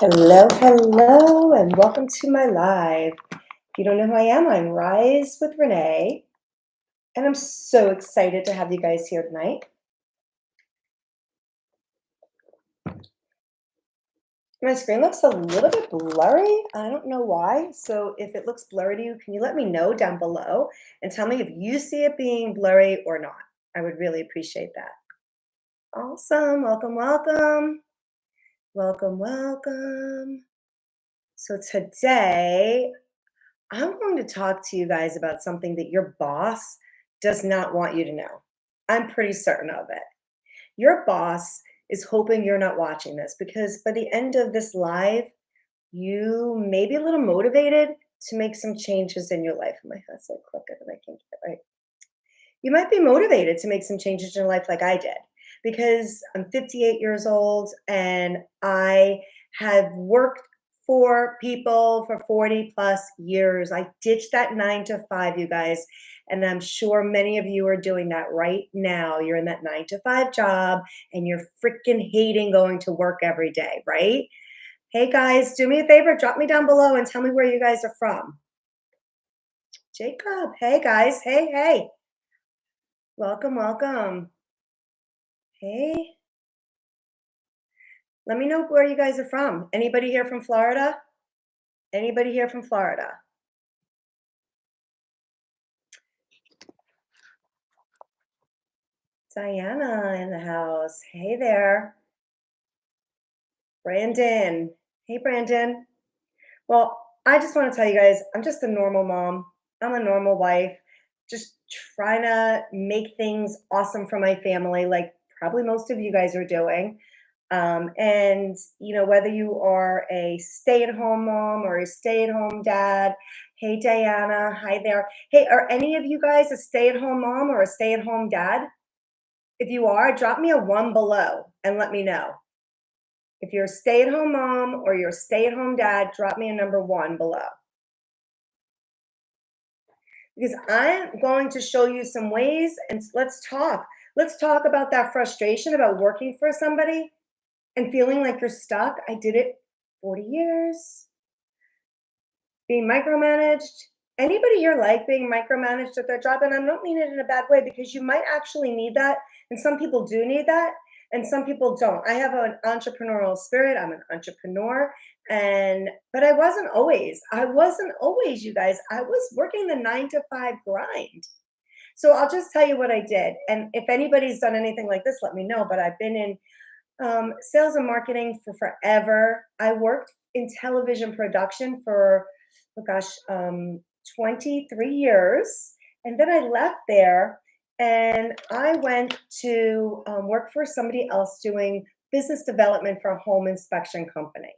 Hello, hello, and welcome to my live. If you don't know who I am, I'm Rise with Renee, and I'm so excited to have you guys here tonight. My screen looks a little bit blurry. I don't know why. So if it looks blurry to you, can you let me know down below and tell me if you see it being blurry or not? I would really appreciate that. Awesome. Welcome, welcome. Welcome, welcome. So today I'm going to talk to you guys about something that your boss does not want you to know. I'm pretty certain of it. Your boss is hoping you're not watching this because by the end of this live, you may be a little motivated to make some changes in your life. My head's so crooked and I can't get it right. You might be motivated to make some changes in your life like I did because I'm 58 years old and I have worked for people for 40 plus years. I ditched that 9 to 5, you guys. And I'm sure many of you are doing that right now. You're in that 9 to 5 job and you're freaking hating going to work every day, right? Hey guys, do me a favor, drop me down below and tell me where you guys are from. Jacob, hey guys, hey, hey. Welcome, welcome. Hey, let me know where you guys are from. Anybody here from Florida? Anybody here from Florida? Diana in the house. Hey there. Brandon. Hey, Brandon. Well, I just want to tell you guys, I'm just a normal mom. I'm a normal wife, just trying to make things awesome for my family, like probably most of you guys are doing. And whether you are a stay-at-home mom or a stay-at-home dad, hey Diana, hi there. Hey, are any of you guys a stay-at-home mom or a stay-at-home dad? If you are, drop me a one below and let me know. If you're a stay-at-home mom or you're a stay-at-home dad, drop me a number one below. Because I'm going to show you some ways and let's talk. Let's talk about that frustration about working for somebody and feeling like you're stuck. I did it 40 years. Being micromanaged. Anybody here like being micromanaged at their job? And I don't mean it in a bad way because you might actually need that. And some people do need that. And some people don't. I have an entrepreneurial spirit. I'm an entrepreneur. But I wasn't always. I wasn't always, you guys. I was working the 9 to 5 grind. So I'll just tell you what I did. And if anybody's done anything like this, let me know. But I've been in sales and marketing for forever. I worked in television production for, oh gosh, 23 years. And then I left there and I went to work for somebody else doing business development for a home inspection company.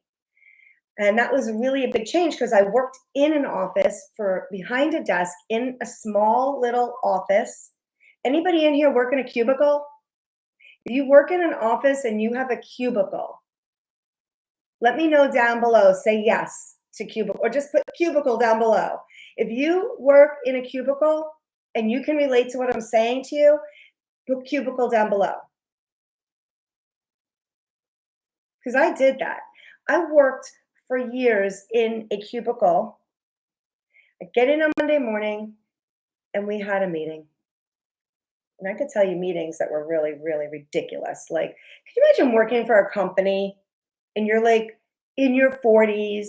And that was really a big change because I worked in an office for behind a desk in a small little office. Anybody in here work in a cubicle? If you work in an office and you have a cubicle, let me know down below. Say yes to cubicle or just put cubicle down below. If you work in a cubicle and you can relate to what I'm saying to you, put cubicle down below. Because I did that. I worked for years in a cubicle. I get in on Monday morning and we had a meeting. And I could tell you meetings that were really, really ridiculous. Like, could you imagine working for a company and you're like in your 40s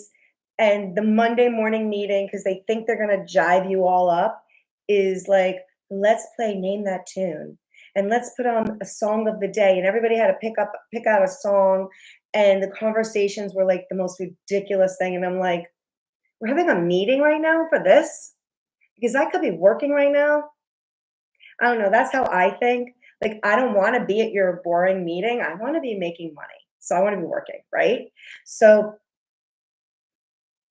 and the Monday morning meeting, because they think they're going to jive you all up, is like, let's play Name That Tune. And let's put on a song of the day. And everybody had to pick out a song. And the conversations were like the most ridiculous thing. And I'm like, we're having a meeting right now for this? Because I could be working right now. I don't know. That's how I think. Like, I don't want to be at your boring meeting. I want to be making money. So I want to be working, right? So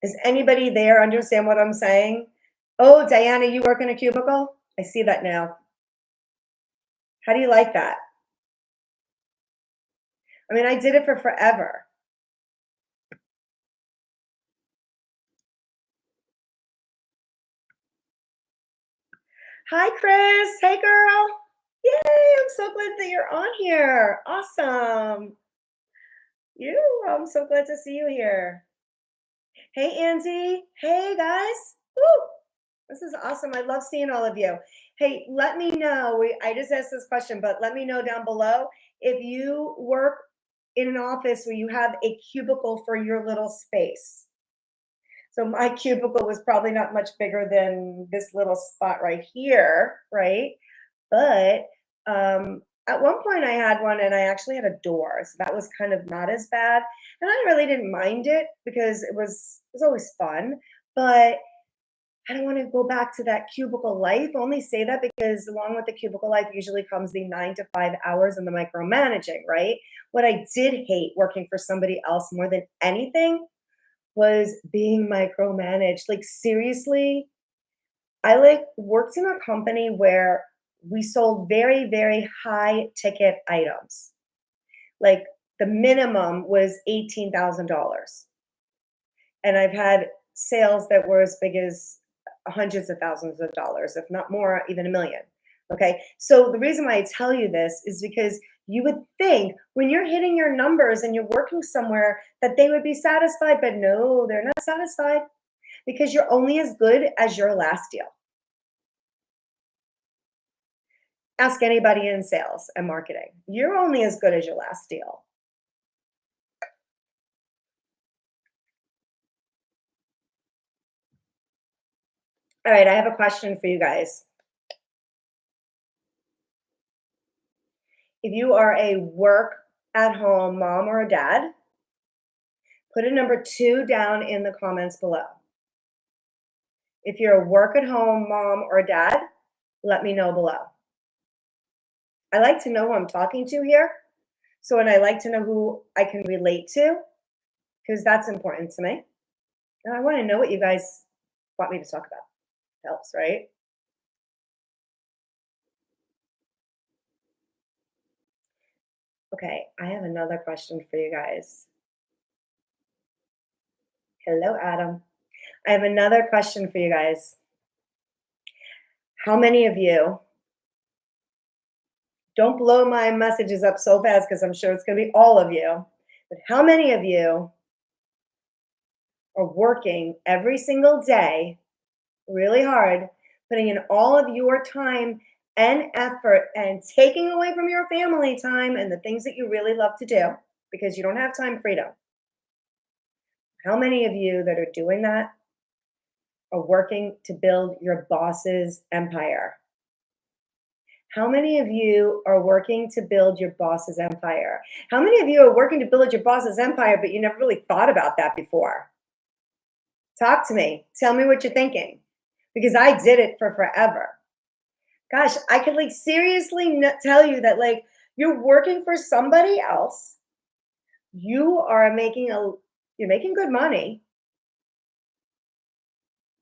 is anybody there understand what I'm saying? Oh, Diana, you work in a cubicle? I see that now. How do you like that? I mean, I did it for forever. Hi, Chris. Hey, girl. Yay, I'm so glad that you're on here. Awesome. I'm so glad to see you here. Hey, Angie. Hey, guys. Woo! This is awesome. I love seeing all of you. Hey, let me know. I just asked this question, but let me know down below if you work in an office where you have a cubicle for your little space. So my cubicle was probably not much bigger than this little spot right here, right? But at one point I had one and I actually had a door. So that was kind of not as bad. And I really didn't mind it because it was always fun. But I don't want to go back to that cubicle life. I only say that because along with the cubicle life usually comes the 9 to 5 hours and the micromanaging, right? What I did hate working for somebody else more than anything was being micromanaged. Like seriously, I like worked in a company where we sold very, very high ticket items. Like the minimum was $18,000. And I've had sales that were as big as hundreds of thousands of dollars, if not more, even a million. Okay. So the reason why I tell you this is because you would think when you're hitting your numbers and you're working somewhere that they would be satisfied, but no, they're not satisfied because you're only as good as your last deal. Ask anybody in sales and marketing. You're only as good as your last deal. All right, I have a question for you guys. If you are a work at home mom or a dad, put a number 2 down in the comments below. If you're a work at home mom or dad, let me know below. I like to know who I'm talking to here. So, and I like to know who I can relate to because that's important to me. And I want to know what you guys want me to talk about. Helps, right? Okay, I have another question for you guys. Hello, Adam. I have another question for you guys. How many of you, don't blow my messages up so fast because I'm sure it's going to be all of you, but how many of you are working every single day really hard, putting in all of your time and effort and taking away from your family time and the things that you really love to do because you don't have time freedom? How many of you that are doing that are working to build your boss's empire? How many of you are working to build your boss's empire? How many of you are working to build your boss's empire, but you never really thought about that before? Talk to me. Tell me what you're thinking because I did it for forever. Gosh, I could like seriously tell you that like you're working for somebody else. You are you're making good money,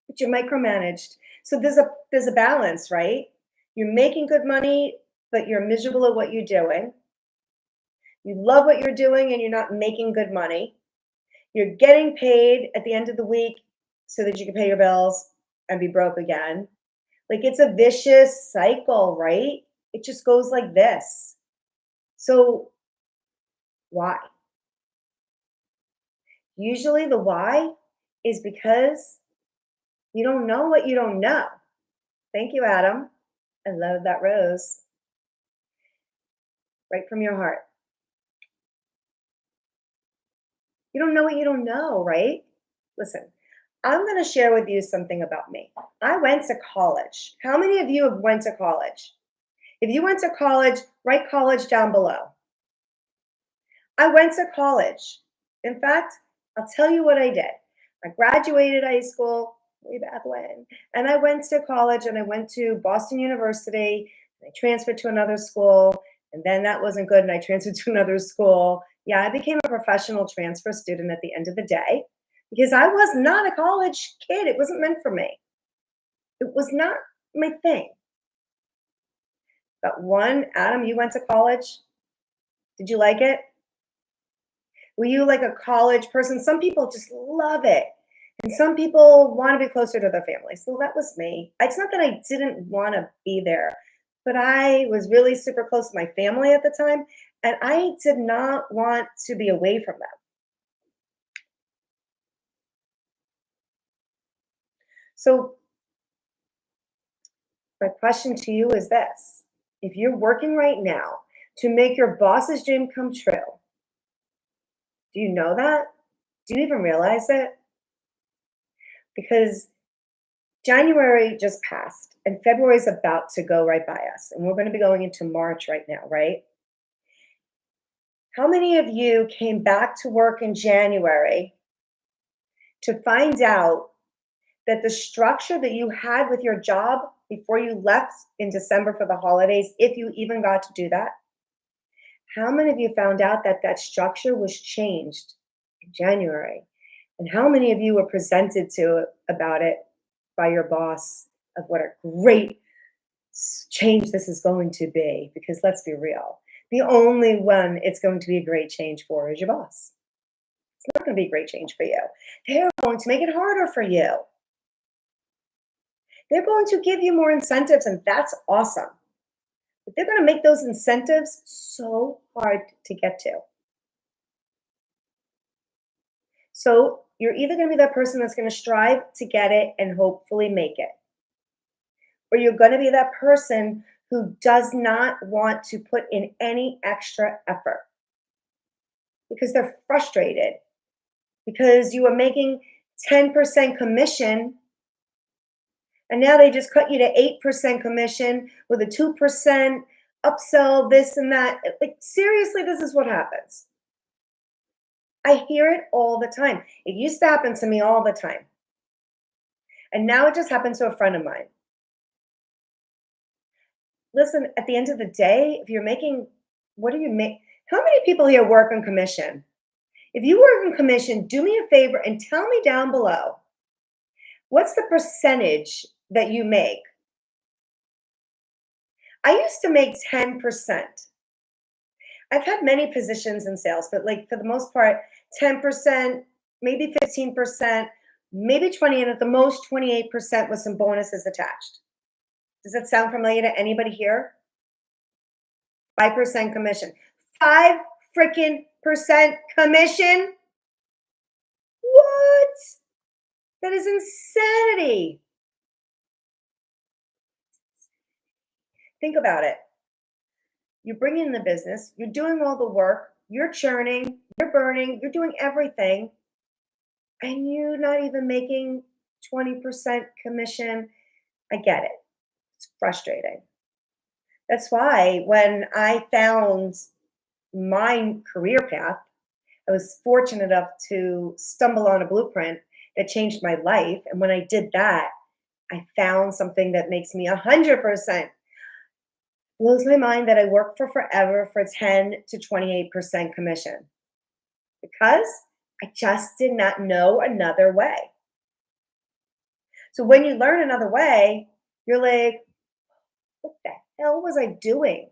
but you're micromanaged. So there's a balance, right? You're making good money, but you're miserable at what you're doing. You love what you're doing and you're not making good money. You're getting paid at the end of the week so that you can pay your bills and be broke again. Like it's a vicious cycle, right? It just goes like this. So why? Usually the why is because you don't know what you don't know. Thank you, Adam. I love that rose. Right from your heart. You don't know what you don't know, right? Listen, I'm going to share with you something about me. I went to college. How many of you have went to college? If you went to college, write college down below. I went to college. In fact, I'll tell you what I did. I graduated high school way back when, and I went to college and I went to Boston University. And I transferred to another school, and then that wasn't good, and I transferred to another school. Yeah, I became a professional transfer student at the end of the day because I was not a college kid. It wasn't meant for me. It was not my thing. But one, Adam, you went to college. Did you like it? Were you like a college person? Some people just love it. And some people want to be closer to their family. So that was me. It's not that I didn't want to be there, but I was really super close to my family at the time. And I did not want to be away from them. So, my question to you is this: if you're working right now to make your boss's dream come true, do you know that? Do you even realize it? Because January just passed and February is about to go right by us. And we're going to be going into March right now, right? How many of you came back to work in January to find out that the structure that you had with your job before you left in December for the holidays, if you even got to do that, how many of you found out that that structure was changed in January? And how many of you were presented to about it by your boss of what a great change this is going to be? Because let's be real, the only one it's going to be a great change for is your boss. It's not going to be a great change for you. They're going to make it harder for you. They're going to give you more incentives, and that's awesome. But they're going to make those incentives so hard to get to. So you're either going to be that person that's going to strive to get it and hopefully make it, or you're going to be that person who does not want to put in any extra effort because they're frustrated because you were making 10% commission and now they just cut you to 8% commission with a 2% upsell, this and that. Like, seriously, this is what happens. I hear it all the time. It used to happen to me all the time. And now it just happened to a friend of mine. Listen, at the end of the day, if you're making, what do you make? How many people here work on commission? If you work on commission, do me a favor and tell me down below, what's the percentage that you make? I used to make 10%. I've had many positions in sales, but like for the most part, 10%, maybe 15%, maybe 20, and at the most 28% with some bonuses attached. Does that sound familiar to anybody here? 5% commission. 5 freaking percent commission? What? That is insanity. Think about it. You're bringing in the business, you're doing all the work, you're churning, you're burning, you're doing everything, and you're not even making 20% commission. I get it. It's frustrating. That's why when I found my career path, I was fortunate enough to stumble on a blueprint that changed my life. And when I did that, I found something that makes me 100%. Blows my mind that I worked for forever for 10 to 28% commission because I just did not know another way. So when you learn another way, you're like, what the hell was I doing?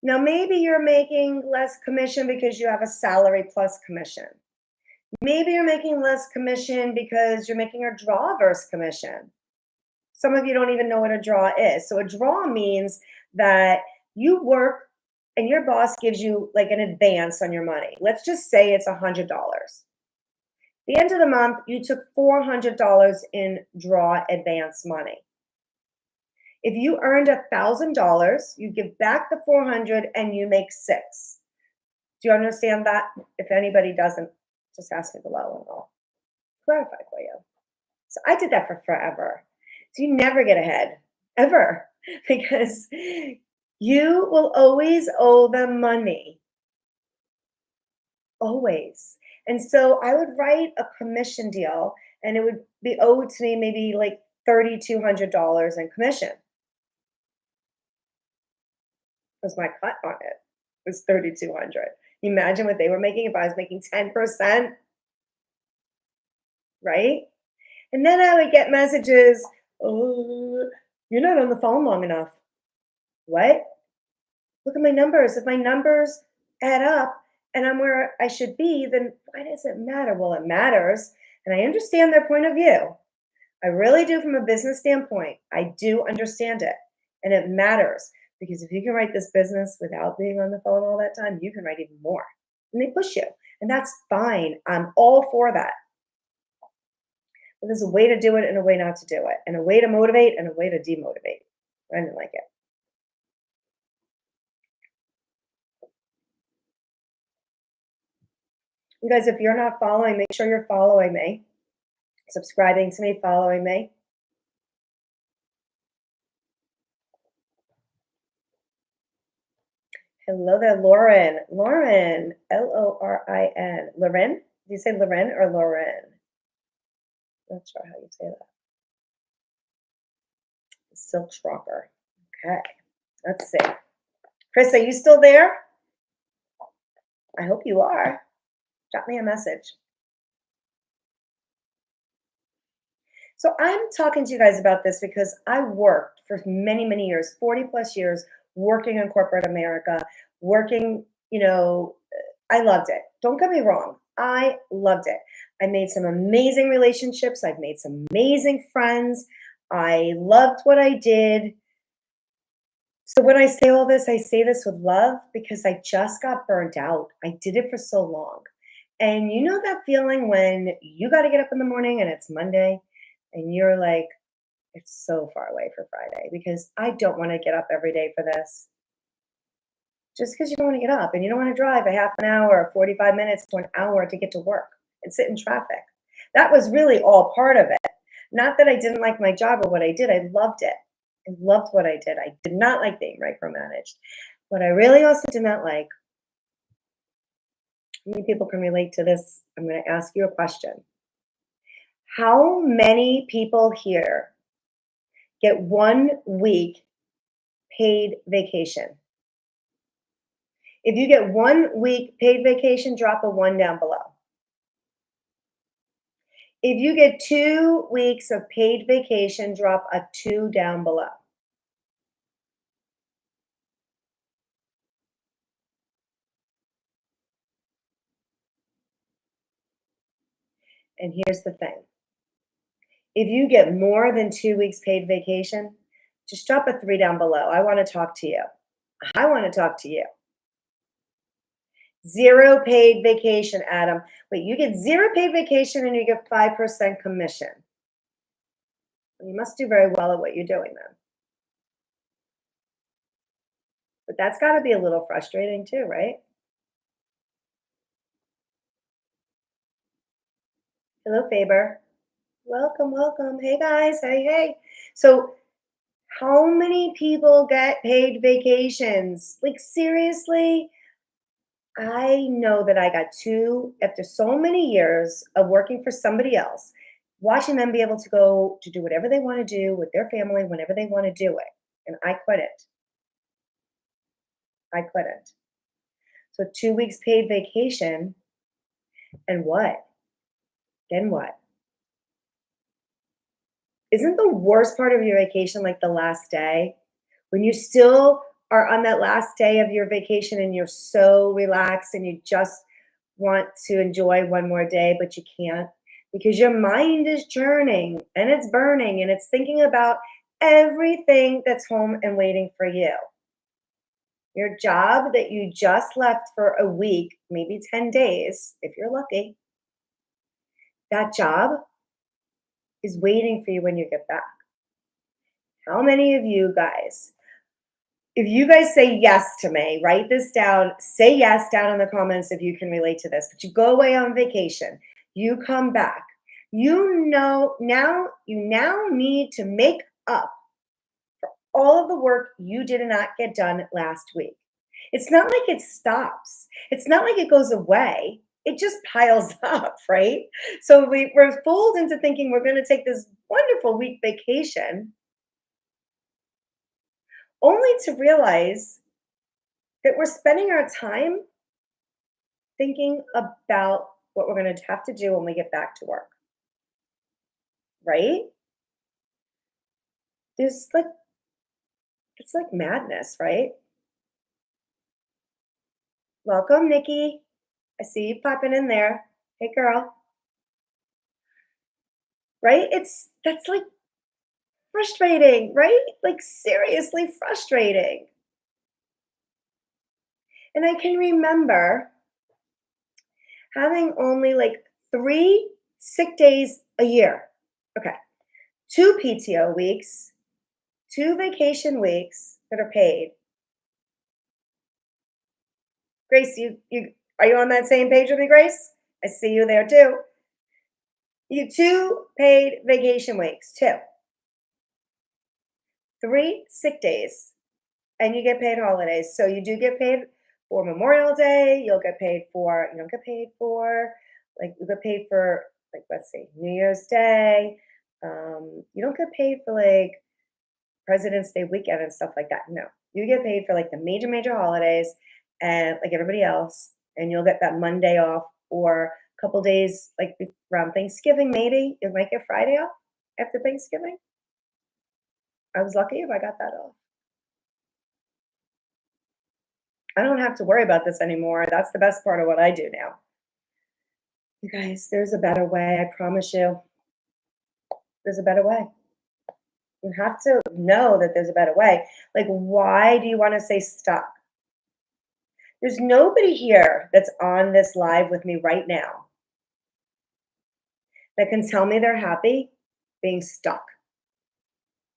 Now, maybe you're making less commission because you have a salary plus commission. Maybe you're making less commission because you're making a draw versus commission. Some of you don't even know what a draw is. So a draw means that you work and your boss gives you like an advance on your money. Let's just say it's $100. The end of the month, you took $400 in draw advance money. If you earned $1,000, you give back the 400 and you make 6. Do you understand that? If anybody doesn't, just ask me below and I'll clarify for you. So I did that for forever. So you never get ahead, ever, because you will always owe them money. Always. And so I would write a commission deal and it would be owed to me maybe like $3,200 in commission. Was my cut on it. It was 3,200. Imagine what they were making if I was making 10%, right? And then I would get messages, oh, you're not on the phone long enough. What? Look at my numbers. If my numbers add up and I'm where I should be, then why does it matter? Well, it matters. And I understand their point of view. I really do from a business standpoint. I do understand it. And it matters Because if you can write this business without being on the phone all that time, you can write even more. And they push you. And that's fine. I'm all for that. But there's a way to do it and a way not to do it, and a way to motivate and a way to demotivate. I didn't like it. You guys, if you're not following, make sure you're following me, subscribing to me, following me. Hello there, Lauren. Lauren, Lorin. Lauren? Do you say Lauren or Lauren? Not sure how you say that. Silk Shocker. Okay, let's see. Chris, are you still there? I hope you are. Drop me a message. So I'm talking to you guys about this because I worked for many, many years, 40 plus years, working in corporate America, working, I loved it. Don't get me wrong. I loved it. I made some amazing relationships. I've made some amazing friends. I loved what I did. So when I say all this, I say this with love because I just got burnt out. I did it for so long. And you know that feeling when you got to get up in the morning and it's Monday and you're like, it's so far away for Friday because I don't want to get up every day for this. Just because you don't want to get up and you don't want to drive a half an hour, 45 minutes to an hour to get to work and sit in traffic. That was really all part of it. Not that I didn't like my job or what I did. I loved it. I loved what I did. I did not like being micromanaged. What I really also did not like, how many people can relate to this? I'm going to ask you a question. How many people here get 1 week paid vacation? If you get 1 week paid vacation, drop a 1 down below. If you get 2 weeks of paid vacation, drop a 2 down below. And here's the thing. If you get more than 2 weeks paid vacation, just drop a 3 down below. I want to talk to you. I want to talk to you. 0 paid vacation, Adam. Wait, you get 0 paid vacation and you get 5% commission. You must do very well at what you're doing then. But that's got to be a little frustrating too, right? Hello, Faber. Welcome, welcome. Hey, guys. Hey, hey. So, how many people get paid vacations? Like, seriously? I know that I got 2 after so many years of working for somebody else, watching them be able to go to do whatever they want to do with their family whenever they want to do it. And I couldn't. I couldn't. So 2 weeks paid vacation, and what? Then what? Isn't the worst part of your vacation like the last day? When you still are on that last day of your vacation and you're so relaxed and you just want to enjoy one more day, but you can't because your mind is churning and it's burning and it's thinking about everything that's home and waiting for you. Your job that you just left for a week, maybe 10 days, if you're lucky, that job is waiting for you when you get back. How many of you guys, if you guys say yes to me, write this down, say yes down in the comments if you can relate to this, but you go away on vacation, you come back, you now need to make up for all of the work you did not get done last week. It's not like it stops. It's not like it goes away. It just piles up, right? So we're fooled into thinking we're going to take this wonderful week vacation only to realize that we're spending our time thinking about what we're going to have to do when we get back to work. Right? There's like, it's like madness, right? Welcome, Nikki. I see you popping in there. Hey, girl. Right? That's like frustrating, right? Like seriously frustrating. And I can remember having only like 3 sick days a year. Okay. 2 PTO weeks, 2 vacation weeks that are paid. Grace, you are you on that same page with me, Grace? I see you there too. You 2 paid vacation weeks, 2. 3 sick days, and you get paid holidays. So you do get paid for Memorial Day, you'll get paid for you don't get paid for like you get paid for like let's see, New Year's Day. You don't get paid for like President's Day weekend and stuff like that. No. You get paid for like the major holidays and like everybody else, and you'll get that Monday off or a couple days like around Thanksgiving, maybe. You might get Friday off after Thanksgiving. I was lucky if I got that off. I don't have to worry about this anymore. That's the best part of what I do now. You guys, there's a better way. I promise you. There's a better way. You have to know that there's a better way. Like, why do you want to stay stuck? There's nobody here that's on this live with me right now that can tell me they're happy being stuck.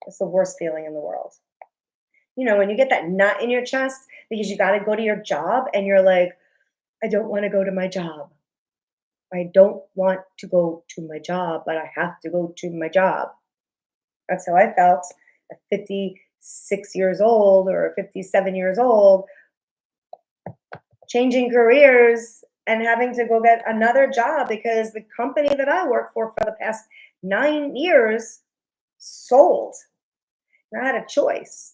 It's the worst feeling in the world. You know, when you get that nut in your chest because you got to go to your job and you're like, I don't want to go to my job. I don't want to go to my job, but I have to go to my job. That's how I felt at 56 years old or 57 years old, changing careers and having to go get another job because the company that I worked for the past 9 years sold. And I had a choice.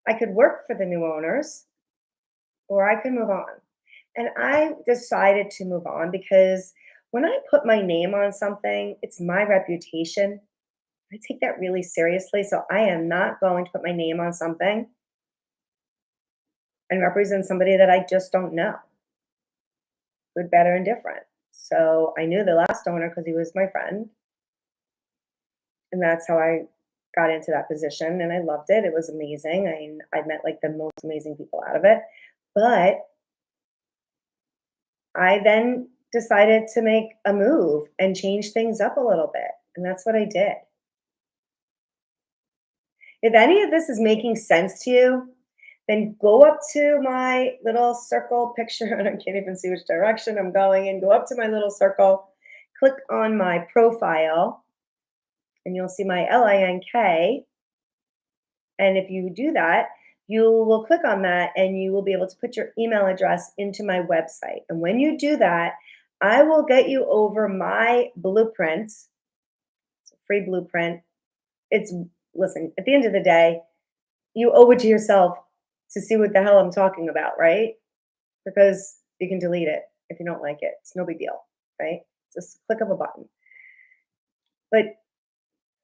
I could work for the new owners or I could move on. And I decided to move on because when I put my name on something, it's my reputation. I take that really seriously. So I am not going to put my name on something and represent somebody that I just don't know, good, better, and different. So I knew the last owner because he was my friend. And that's how I got into that position. And I loved it. It was amazing. I met like the most amazing people out of it. But I then decided to make a move and change things up a little bit. And that's what I did. If any of this is making sense to you, then go up to my little circle picture, and I can't even see which direction I'm going in. Go up to my little circle, click on my profile, and you'll see my LINK. And if you do that, you will click on that and you will be able to put your email address into my website. And when you do that, I will get you over my blueprint. It's a free blueprint. It's, listen, at the end of the day, you owe it to yourself to see what the hell I'm talking about, right? Because you can delete it if you don't like it. It's no big deal, right? Just click of a button. But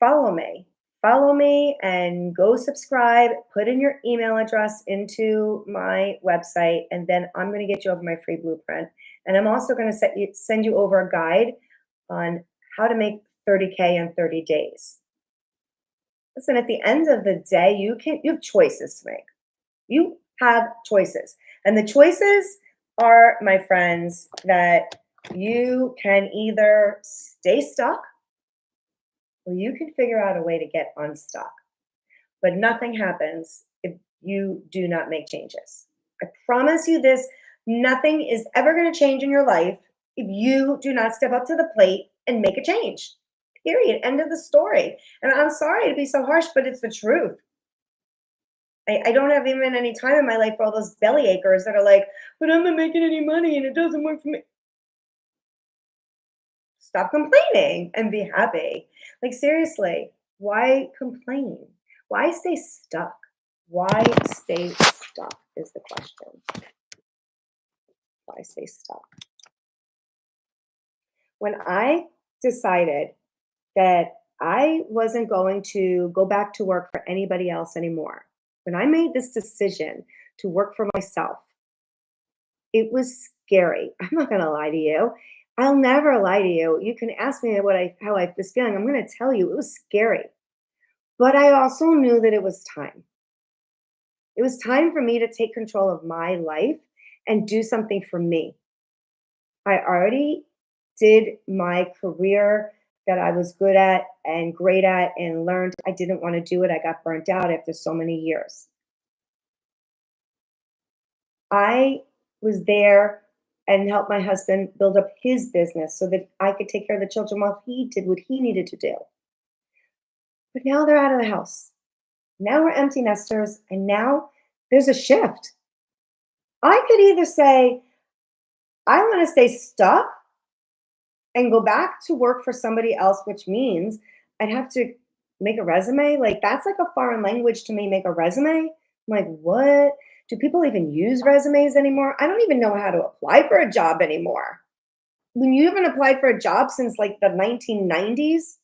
follow me. Follow me and go subscribe. Put in your email address into my website, and then I'm going to get you over my free blueprint. And I'm also going to send you over a guide on how to make 30K in 30 days. Listen, at the end of the day, you have choices to make. You have choices. And the choices are, my friends, that you can either stay stuck or you can figure out a way to get unstuck. But nothing happens if you do not make changes. I promise you this, nothing is ever going to change in your life if you do not step up to the plate and make a change. Period. End of the story. And I'm sorry to be so harsh, but it's the truth. I don't have even any time in my life for all those belly achers that are like, but I'm not making any money and it doesn't work for me. Stop complaining and be happy. Like, seriously, why complain? Why stay stuck? Why stay stuck is the question. Why stay stuck? When I decided that I wasn't going to go back to work for anybody else anymore, when I made this decision to work for myself, it was scary. I'm not going to lie to you. I'll never lie to you. You can ask me how I was feeling. I'm going to tell you it was scary. But I also knew that it was time. It was time for me to take control of my life and do something for me. I already did my career that I was good at and great at and learned. I didn't want to do it. I got burnt out after so many years. I was there and helped my husband build up his business so that I could take care of the children while he did what he needed to do. But now they're out of the house. Now we're empty nesters, and now there's a shift. I could either say, I want to stay stuck and go back to work for somebody else, which means I'd have to make a resume. Like, that's like a foreign language to me, make a resume. I'm like, what? Do people even use resumes anymore? I don't even know how to apply for a job anymore. When you haven't applied for a job since like the 1990s,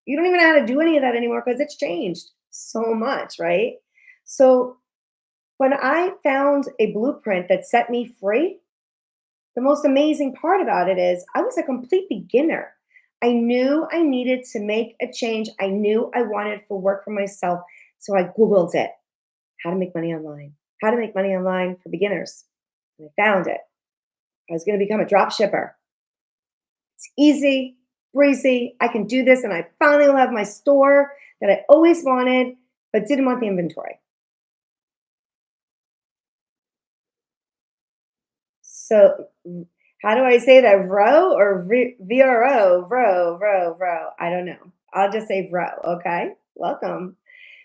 you don't even know how to do any of that anymore because it's changed so much, right? So when I found a blueprint that set me free, the most amazing part about it is I was a complete beginner. I knew I needed to make a change. I knew I wanted for work for myself. So I Googled it, how to make money online, how to make money online for beginners. And I found it. I was going to become a drop shipper. It's easy, breezy. I can do this. And I finally will have my store that I always wanted, but didn't want the inventory. So, how do I say that? Vro or VRO? Vro. I don't know. I'll just say Vro. Okay. Welcome.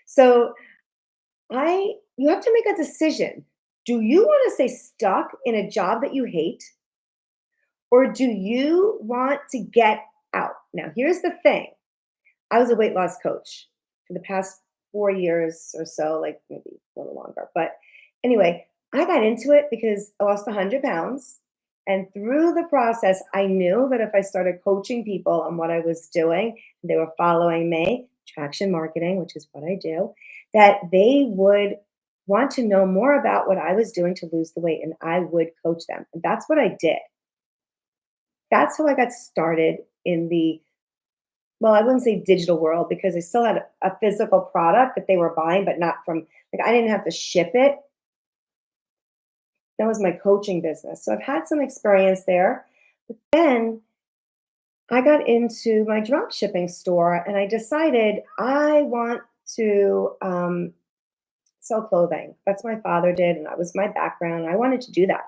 So, you have to make a decision. Do you want to stay stuck in a job that you hate, or do you want to get out? Now, here's the thing. I was a weight loss coach for the past 4 years or so, like maybe a little longer. But anyway, I got into it because I lost 100 pounds. And through the process, I knew that if I started coaching people on what I was doing, and they were following me, traction marketing, which is what I do, that they would want to know more about what I was doing to lose the weight, and I would coach them. And that's what I did. That's how I got started in the, well, I wouldn't say digital world because I still had a physical product that they were buying, but not from, like, I didn't have to ship it. That was my coaching business. So I've had some experience there. But then I got into my drop shipping store and I decided I want to sell clothing. That's what my father did, and that was my background. I wanted to do that,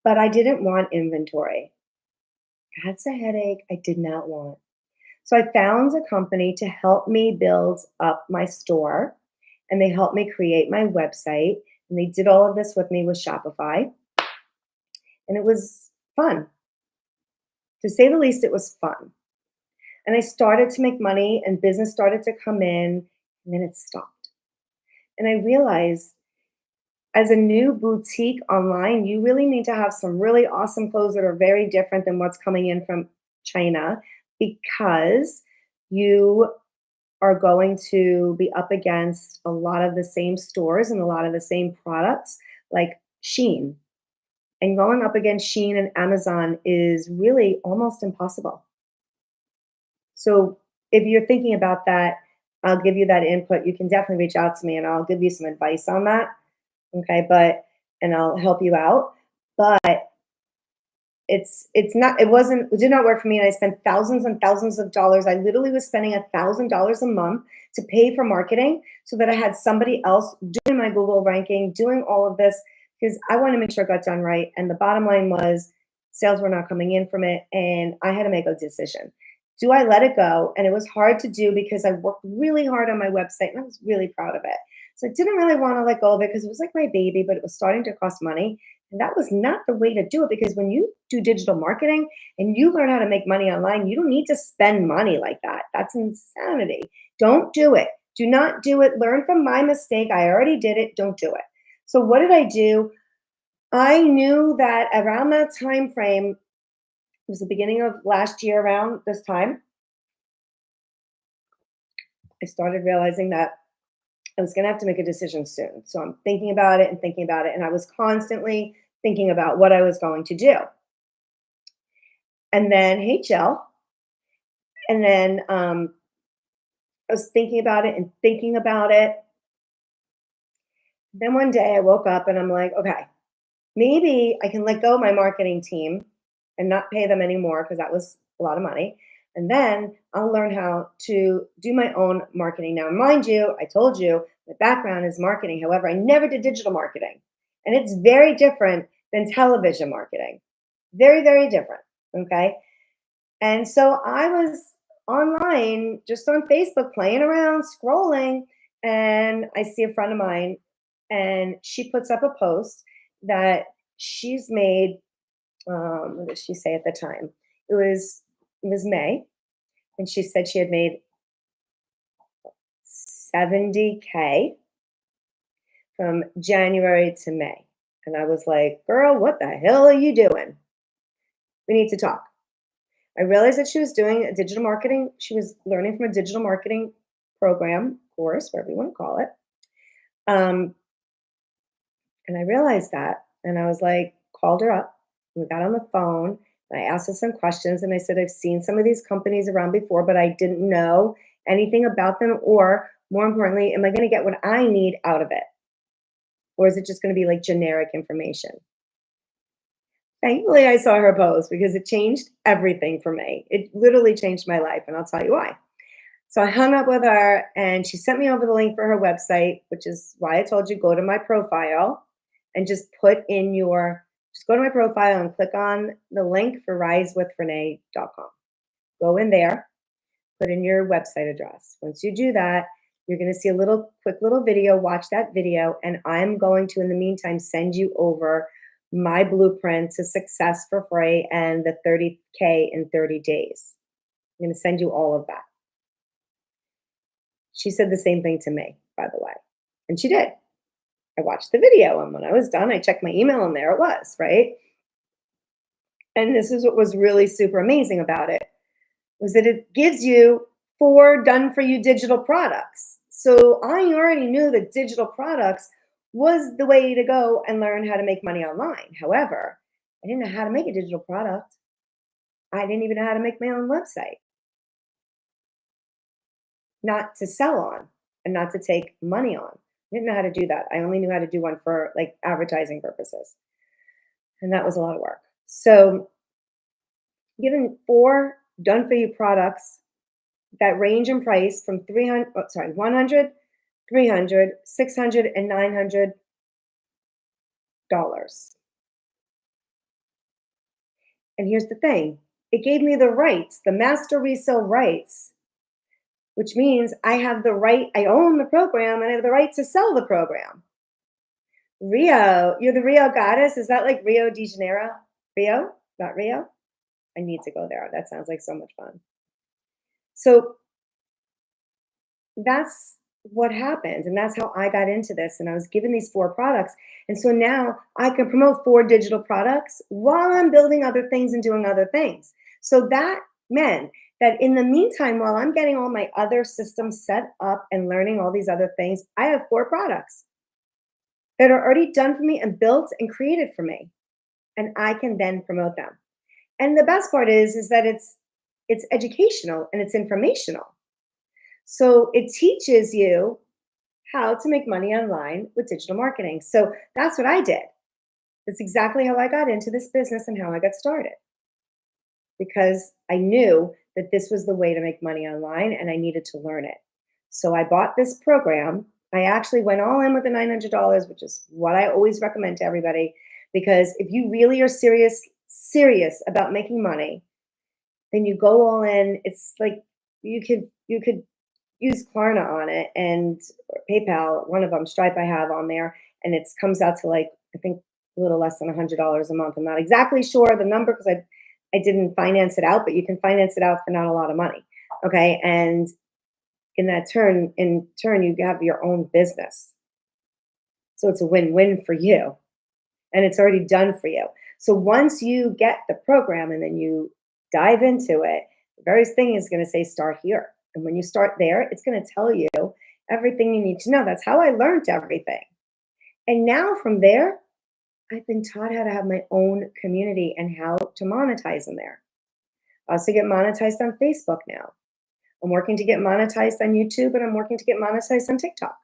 but I didn't want inventory. That's a headache I did not want. So I found a company to help me build up my store, and they helped me create my website, and they did all of this with me with Shopify, and it was fun. To say the least, it was fun. And I started to make money and business started to come in, and then it stopped. And I realized as a new boutique online, you really need to have some really awesome clothes that are very different than what's coming in from China because you are going to be up against a lot of the same stores and a lot of the same products like Shein. And going up against Shein and Amazon is really almost impossible. So if you're thinking about that, I'll give you that input. You can definitely reach out to me and I'll give you some advice on that. Okay. But, and I'll help you out. But it's not, it did not work for me. And I spent thousands and thousands of dollars. I literally was spending $1,000 a month to pay for marketing so that I had somebody else doing my Google ranking, doing all of this because I want to make sure it got done right. And the bottom line was sales were not coming in from it. And I had to make a decision. Do I let it go? And it was hard to do because I worked really hard on my website and I was really proud of it. So I didn't really want to let go of it because it was like my baby, but it was starting to cost money. And that was not the way to do it because when you do digital marketing and you learn how to make money online, you don't need to spend money like that. That's insanity. Don't do it. Do not do it. Learn from my mistake. I already did it. Don't do it. So what did I do? I knew that around that time frame, it was the beginning of last year around this time, I started realizing that I was going to have to make a decision soon. So I'm thinking about it and thinking about it. And I was constantly thinking about what I was going to do. And then, hey, Jill. And then I was thinking about it and thinking about it. Then one day I woke up and I'm like, okay, maybe I can let go of my marketing team and not pay them anymore because that was a lot of money. And then I'll learn how to do my own marketing. Now, mind you, I told you my background is marketing. However, I never did digital marketing. And it's very different than television marketing. Very, very different. Okay. And so I was online, just on Facebook, playing around, scrolling, and I see a friend of mine, and she puts up a post that she's made. What did she say at the time? It was May, and she said she had made 70K from January to May. And I was like, girl, what the hell are you doing? We need to talk. I realized that she was doing a digital marketing. She was learning from a digital marketing program, course, whatever you want to call it. Um, and I realized that. And I was like, called her up. We got on the phone. And I asked her some questions. And I said, I've seen some of these companies around before, but I didn't know anything about them. Or more importantly, am I going to get what I need out of it? Or is it just going to be like generic information? Thankfully, I saw her post because it changed everything for me. It literally changed my life. And I'll tell you why. So I hung up with her and she sent me over the link for her website, which is why I told you go to my profile and just go to my profile and click on the link for risewithrenee.com. Go in there, put in your website address. Once you do that, you're going to see a quick little video. Watch that video. And I'm going to, in the meantime, send you over my blueprint to success for free and the 30K in 30 days. I'm going to send you all of that. She said the same thing to me, by the way. And she did. I watched the video, and when I was done, I checked my email, and there it was, right? And this is what was really super amazing about it, was that it gives you 4 done for you digital products. So I already knew that digital products was the way to go and learn how to make money online. However, I didn't know how to make a digital product. I didn't even know how to make my own website, not to sell on and not to take money on. I didn't know how to do that. I only knew how to do one for like advertising purposes. And that was a lot of work. So, given 4 done for you products that range in price from 100, 300, 600, and $900. And here's the thing, it gave me the rights, the master resale rights, which means I own the program and I have the right to sell the program. Rio, you're the Rio goddess. Is that like Rio de Janeiro? Rio? Not Rio? I need to go there. That sounds like so much fun. So that's what happened. And that's how I got into this. And I was given these 4 products. And so now I can promote 4 digital products while I'm building other things and doing other things. So that meant that in the meantime, while I'm getting all my other systems set up and learning all these other things, I have 4 products that are already done for me and built and created for me. And I can then promote them. And the best part is that it's educational and it's informational. So it teaches you how to make money online with digital marketing. So that's what I did. That's exactly how I got into this business and how I got started, because I knew that this was the way to make money online and I needed to learn it. So I bought this program. I actually went all in with the $900, which is what I always recommend to everybody, because if you really are serious about making money, then you go all in. It's like you could use Klarna on it, and or PayPal, one of them, Stripe I have on there, and it comes out to like I think a little less than $100 a month. I'm not exactly sure the number because I didn't finance it out, but you can finance it out for not a lot of money. Okay, and in turn, you have your own business, so it's a win-win for you, and it's already done for you. So once you get the program and then you dive into it, the very thing is going to say start here. And when you start there, it's going to tell you everything you need to know. That's how I learned everything. And now from there, I've been taught how to have my own community and how to monetize in there. I also get monetized on Facebook now. I'm working to get monetized on YouTube, and I'm working to get monetized on TikTok.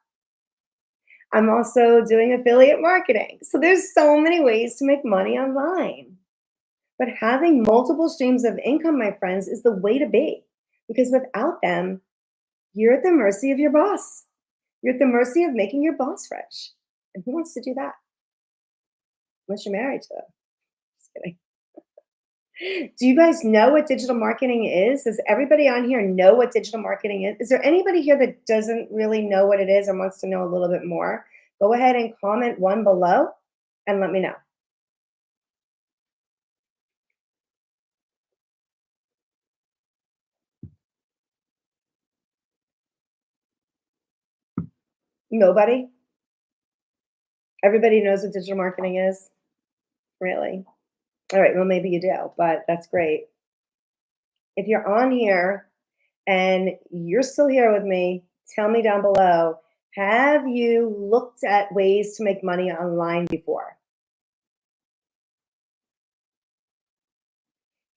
I'm also doing affiliate marketing. So there's so many ways to make money online. But having multiple streams of income, my friends, is the way to be. Because without them, you're at the mercy of your boss. You're at the mercy of making your boss rich. And who wants to do that? Unless you're married to them. Just kidding. Do you guys know what digital marketing is? Does everybody on here know what digital marketing is? Is there anybody here that doesn't really know what it is or wants to know a little bit more? Go ahead and comment one below and let me know. Nobody? Everybody knows what digital marketing is? Really? All right, well, maybe you do, but that's great. If you're on here and you're still here with me, tell me down below, have you looked at ways to make money online before?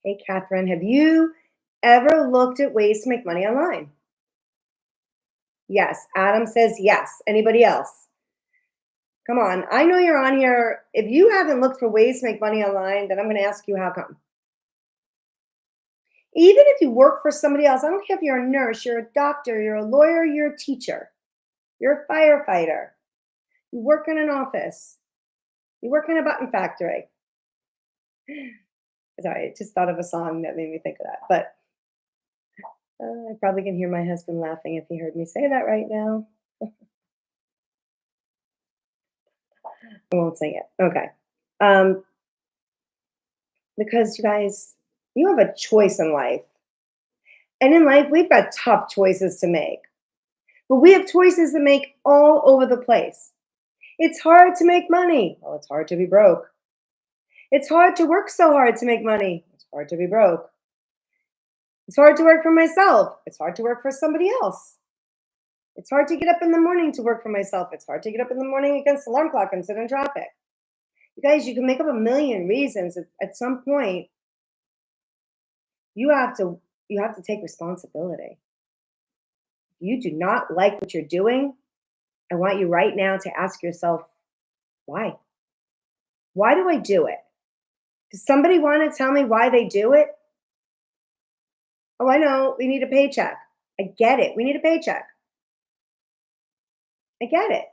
Hey, Catherine, have you ever looked at ways to make money online? Yes. Adam says yes. Anybody else? Come on. I know you're on here. If you haven't looked for ways to make money online, then I'm going to ask you how come. Even if you work for somebody else, I don't care if you're a nurse, you're a doctor, you're a lawyer, you're a teacher, you're a firefighter, you work in an office, you work in a button factory. Sorry, I just thought of a song that made me think of that. But I probably can hear my husband laughing if he heard me say that right now. I won't sing it. Okay. Um, because you guys, you have a choice in life. And in life, we've got tough choices to make. But we have choices to make all over the place. It's hard to make money. Well, it's hard to be broke. It's hard to work so hard to make money. It's hard to be broke. It's hard to work for myself. It's hard to work for somebody else. It's hard to get up in the morning to work for myself. It's hard to get up in the morning against the alarm clock and sit in traffic. You guys, you can make up a million reasons. At some point, you have to you have to take responsibility. If you do not like what you're doing, I want you right now to ask yourself, why? Why do I do it? Does somebody want to tell me why they do it? Oh, I know. We need a paycheck. I get it. We need a paycheck. I get it.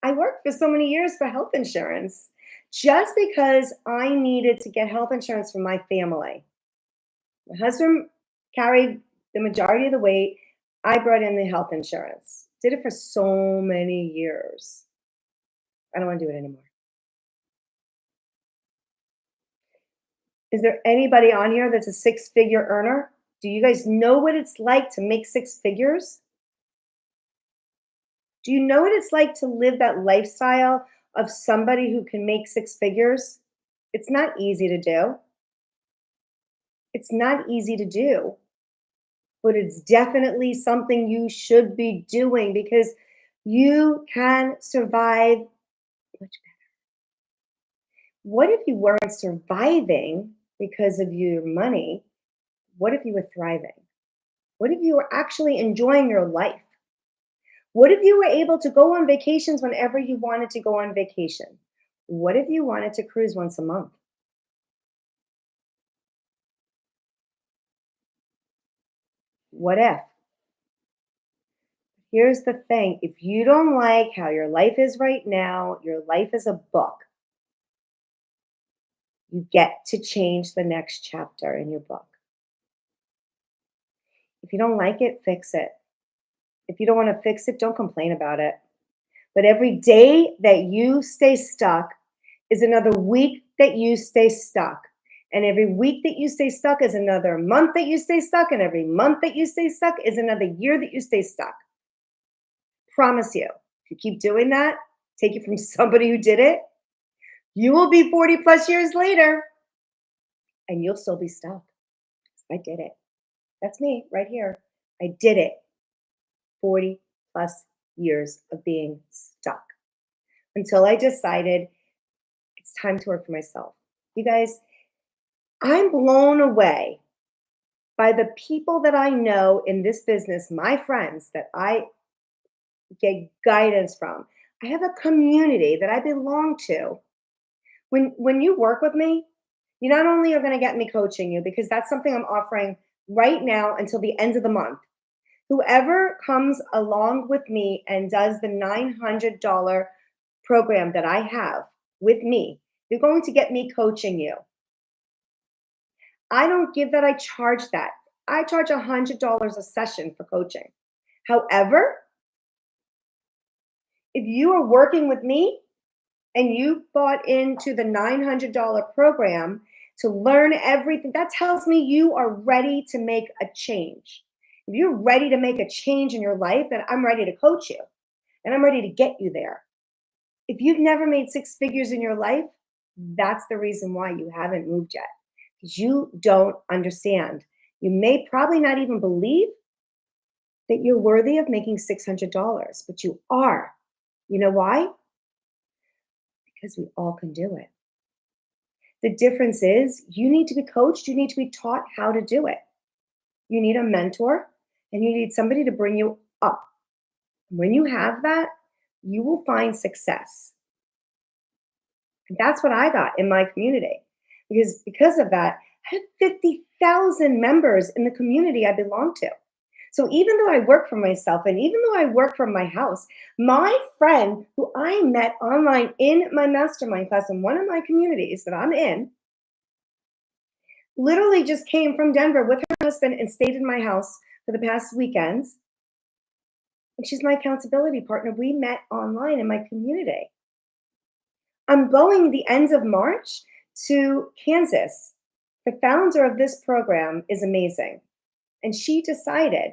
I worked for so many years for health insurance just because I needed to get health insurance for my family. My husband carried the majority of the weight. I brought in the health insurance. Did it for so many years. I don't want to do it anymore. Is there anybody on here that's a six-figure earner? Do you guys know what it's like to make six figures? Do you know what it's like to live that lifestyle of somebody who can make six figures? It's not easy to do. It's not easy to do, but it's definitely something you should be doing because you can survive much better. What if you weren't surviving because of your money? What if you were thriving? What if you were actually enjoying your life? What if you were able to go on vacations whenever you wanted to go on vacation? What if you wanted to cruise once a month? What if? Here's the thing, if you don't like how your life is right now, your life is a book. You get to change the next chapter in your book. If you don't like it, fix it. If you don't want to fix it, don't complain about it. But every day that you stay stuck is another week that you stay stuck. And every week that you stay stuck is another month that you stay stuck. And every month that you stay stuck is another year that you stay stuck. Promise you, if you keep doing that, take it from somebody who did it, you will be 40 plus years later and you'll still be stuck. I did it. That's me right here. I did it. 40 plus years of being stuck until I decided it's time to work for myself. You guys, I'm blown away by the people that I know in this business, my friends that I get guidance from. I have a community that I belong to. When you work with me, you not only are going to get me coaching you because that's something I'm offering right now until the end of the month. Whoever comes along with me and does the $900 program that I have with me, you're going to get me coaching you. I don't give that, I charge that. I charge $100 a session for coaching. However, if you are working with me and you bought into the $900 program to learn everything, that tells me you are ready to make a change. If you're ready to make a change in your life, then I'm ready to coach you and I'm ready to get you there. If you've never made six figures in your life, that's the reason why you haven't moved yet. Because you don't understand. You may probably not even believe that you're worthy of making $600, but you are. You know why? Because we all can do it. The difference is you need to be coached, you need to be taught how to do it. You need a mentor and you need somebody to bring you up. When you have that, you will find success. And that's what I got in my community. Because of that, I have 50,000 members in the community I belong to. So even though I work for myself and even though I work from my house, my friend who I met online in my mastermind class in one of my communities that I'm in literally just came from Denver with her husband and stayed in my house for the past weekends. And she's my accountability partner. We met online in my community. I'm going the end of March to Kansas. The founder of this program is amazing. And she decided,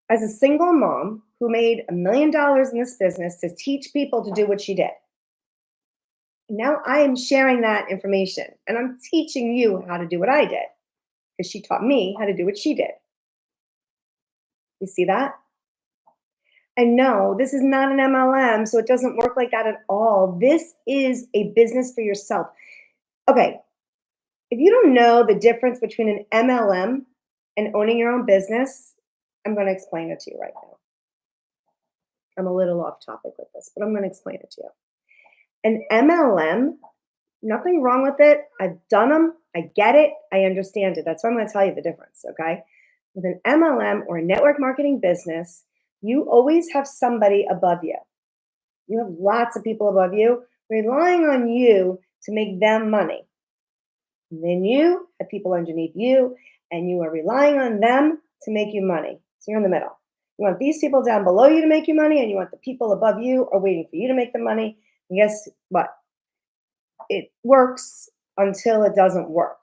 as a single mom who made $1 million in this business, to teach people to do what she did. Now I am sharing that information and I'm teaching you how to do what I did because she taught me how to do what she did. You see that? And no, this is not an MLM, so it doesn't work like that at all. This is a business for yourself. Okay, if you don't know the difference between an MLM and owning your own business, I'm going to explain it to you right now. I'm a little off topic with this, but I'm going to explain it to you. An MLM, nothing wrong with it. I've done them. I get it. I understand it. That's why I'm going to tell you the difference, okay? With an MLM or a network marketing business, you always have somebody above you. You have lots of people above you relying on you to make them money. And then you have people underneath you, and you are relying on them to make you money. So you're in the middle. You want these people down below you to make you money, and you want the people above you are waiting for you to make the money. And guess what? It works until it doesn't work.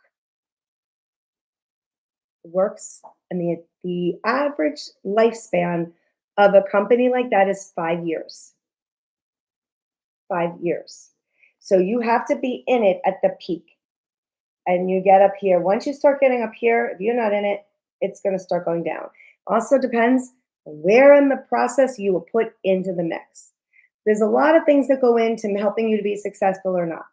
It works, and the average lifespan of a company like that is 5 years. 5 years. So you have to be in it at the peak. And you get up here. Once you start getting up here, if you're not in it, it's going to start going down. Also depends where in the process you will put into the mix. There's a lot of things that go into helping you to be successful or not.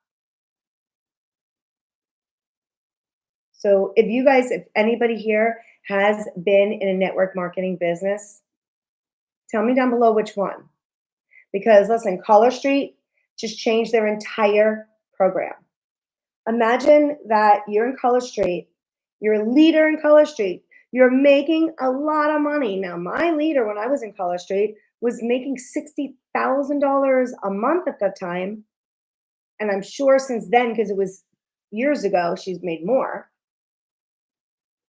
So if anybody here has been in a network marketing business, tell me down below which one. Because listen, Color Street just changed their entire program. Imagine that you're in Color Street, you're a leader in Color Street, you're making a lot of money. Now, my leader when I was in Color Street was making $60,000 a month at that time. And I'm sure since then, because it was years ago, she's made more,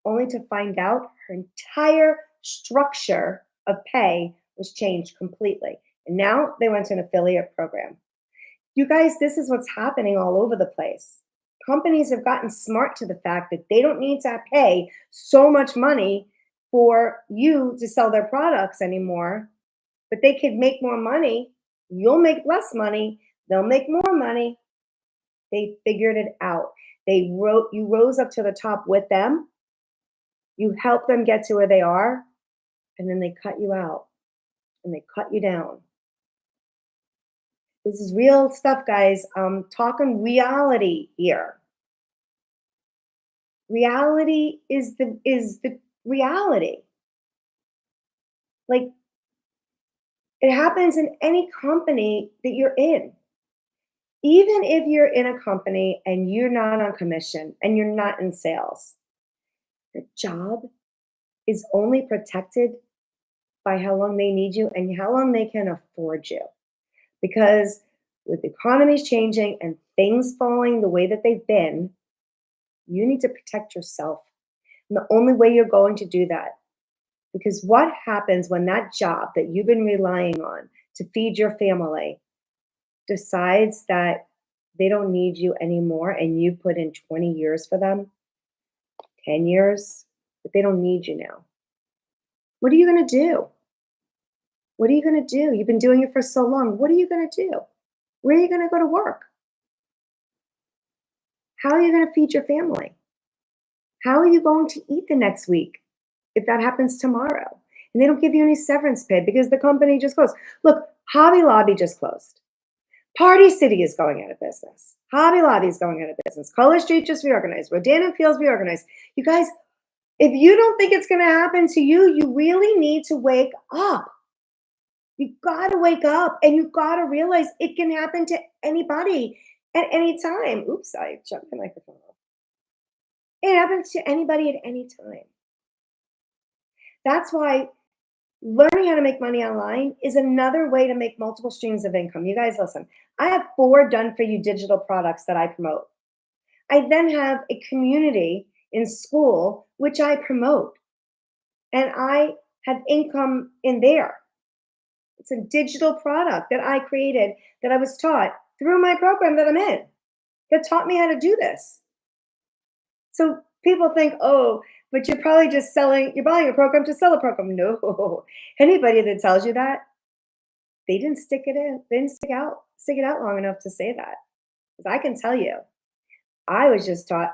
only to find out her entire structure of pay was changed completely. And now they went to an affiliate program. You guys, this is what's happening all over the place. Companies have gotten smart to the fact that they don't need to pay so much money for you to sell their products anymore, but they could make more money. You'll make less money. They'll make more money. They figured it out. You rose up to the top with them. You help them get to where they are, and then they cut you out and they cut you down. This is real stuff, guys. I'm talking reality here. Reality is the reality. Like It happens in any company that you're in. Even if you're in a company and you're not on commission and you're not in sales, the job is only protected by how long they need you and how long they can afford you. Because with economies changing and things falling the way that they've been, you need to protect yourself. And the only way you're going to do that, because what happens when that job that you've been relying on to feed your family decides that they don't need you anymore and you put in 20 years for them, 10 years, but they don't need you now. What are you going to do? What are you going to do? You've been doing it for so long. What are you going to do? Where are you going to go to work? How are you going to feed your family? How are you going to eat the next week if that happens tomorrow? And they don't give you any severance pay because the company just closed. Look, Hobby Lobby just closed. Party City is going out of business. Hobby Lobby is going out of business. Color Street just reorganized. Rodan and Fields reorganized. You guys, if you don't think it's going to happen to you, you really need to wake up. You got to wake up and you got to realize it can happen to anybody at any time. Oops, I jumped the microphone off. It happens to anybody at any time. That's why learning how to make money online is another way to make multiple streams of income. You guys, listen, I have 4 done for you digital products that I promote. I then have a community in school, which I promote, and I have income in there. It's a digital product that I created that I was taught through my program that I'm in that taught me how to do this. So people think, oh, but you're probably just selling, you're buying a program to sell a program. No, anybody that tells you that, they didn't stick it in, they didn't stick it out long enough to say that. Because I can tell you, I was just taught